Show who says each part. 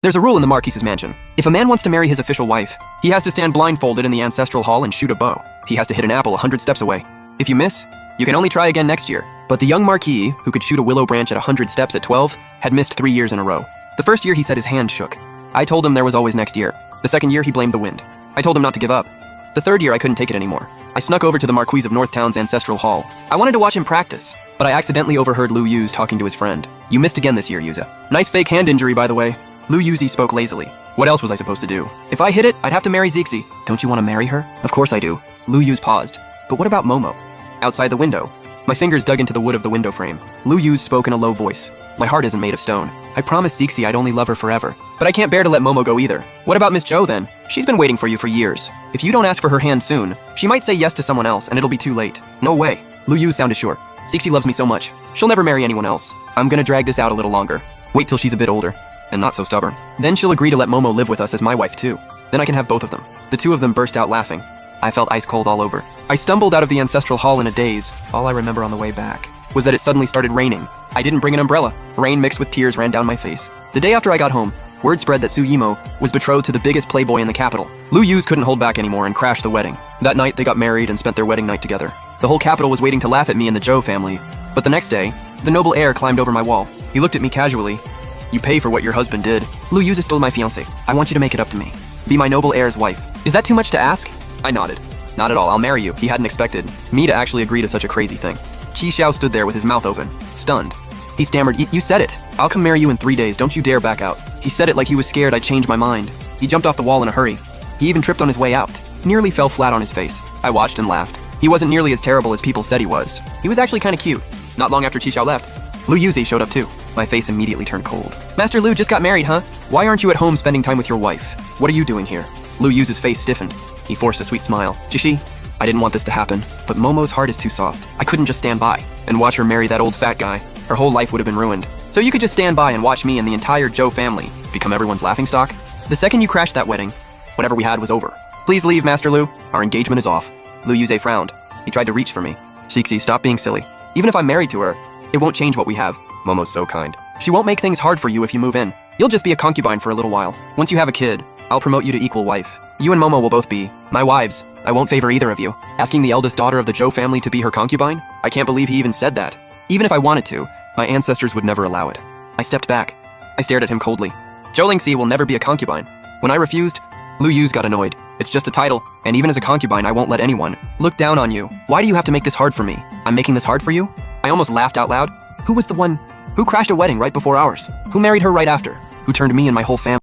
Speaker 1: There's a rule in the Marquise's mansion. If a man wants to marry his official wife, he has to stand blindfolded in the ancestral hall and shoot a bow. He has to hit an apple 100 steps away. If you miss, you can only try again next year. But the young Marquis, who could shoot a willow branch at 100 steps at 12, had missed 3 years in a row. The first year he said his hand shook. I told him there was always next year. The second year he blamed the wind. I told him not to give up. The third year I couldn't take it anymore. I snuck over to the Marquis of Northtown's ancestral hall. I wanted to watch him practice, but I accidentally overheard Lu Yu's talking to his friend. You missed again this year, Yuza. Nice fake hand injury, by the way. Lu Yuzi spoke lazily. What else was I supposed to do? If I hit it, I'd have to marry Zixi. Don't you want to marry her? Of course I do. Lu Yuz paused. But what about Momo? Outside the window. My fingers dug into the wood of the window frame. Lu Yuz spoke in a low voice. My heart isn't made of stone. I promised Zixi I'd only love her forever. But I can't bear to let Momo go either. What about Miss Zhou then? She's been waiting for you for years. If you don't ask for her hand soon, she might say yes to someone else and it'll be too late. No way. Lu Yuz sounded sure. Zixi loves me so much. She'll never marry anyone else. I'm gonna drag this out a little longer. Wait till she's a bit older. And not so stubborn. Then she'll agree to let Momo live with us as my wife too. Then I can have both of them. The two of them burst out laughing. I felt ice cold all over. I stumbled out of the ancestral hall in a daze. All I remember on the way back was that it suddenly started raining. I didn't bring an umbrella. Rain mixed with tears ran down my face. The day after I got home, word spread that Su Yimo was betrothed to the biggest playboy in the capital. Lu Yuz couldn't hold back anymore and crashed the wedding. That night they got married and spent their wedding night together. The whole capital was waiting to laugh at me and the Zhou family. But the next day, the noble heir climbed over my wall. He looked at me casually. You pay for what your husband did. Lu Yuz is still my fiancé. I want you to make it up to me. Be my noble heir's wife. Is that too much to ask? I nodded. Not at all, I'll marry you. He hadn't expected me to actually agree to such a crazy thing. Qi Xiao stood there with his mouth open, stunned. He stammered, You said it. I'll come marry you in 3 days, don't you dare back out. He said it like he was scared I'd change my mind. He jumped off the wall in a hurry. He even tripped on his way out. Nearly fell flat on his face. I watched and laughed. He wasn't nearly as terrible as people said he was. He was actually kinda cute. Not long after Qi Xiao left, Lu Yuzi showed up too. My face immediately turned cold. Master Lu just got married, huh? Why aren't you at home spending time with your wife? What are you doing here? Lu Yuzi's face stiffened. He forced a sweet smile. Jishi, I didn't want this to happen, but Momo's heart is too soft. I couldn't just stand by and watch her marry that old fat guy. Her whole life would have been ruined. So you could just stand by and watch me and the entire Zhou family become everyone's laughingstock? The second you crashed that wedding, whatever we had was over. Please leave, Master Lu. Our engagement is off. Lu Yuze frowned. He tried to reach for me. Zixi, stop being silly. Even if I'm married to her, it won't change what we have. Momo's so kind. She won't make things hard for you if you move in. You'll just be a concubine for a little while. Once you have a kid, I'll promote you to equal wife. You and Momo will both be my wives. I won't favor either of you. Asking the eldest daughter of the Zhou family to be her concubine? I can't believe he even said that. Even if I wanted to, my ancestors would never allow it. I stepped back. I stared at him coldly. Zhou Lingxi will never be a concubine. When I refused, Lu Yuz got annoyed. It's just a title, and even as a concubine, I won't let anyone look down on you. Why do you have to make this hard for me? I'm making this hard for you? I almost laughed out loud. Who was the one who crashed a wedding right before ours? Who married her right after? Who turned me and my whole family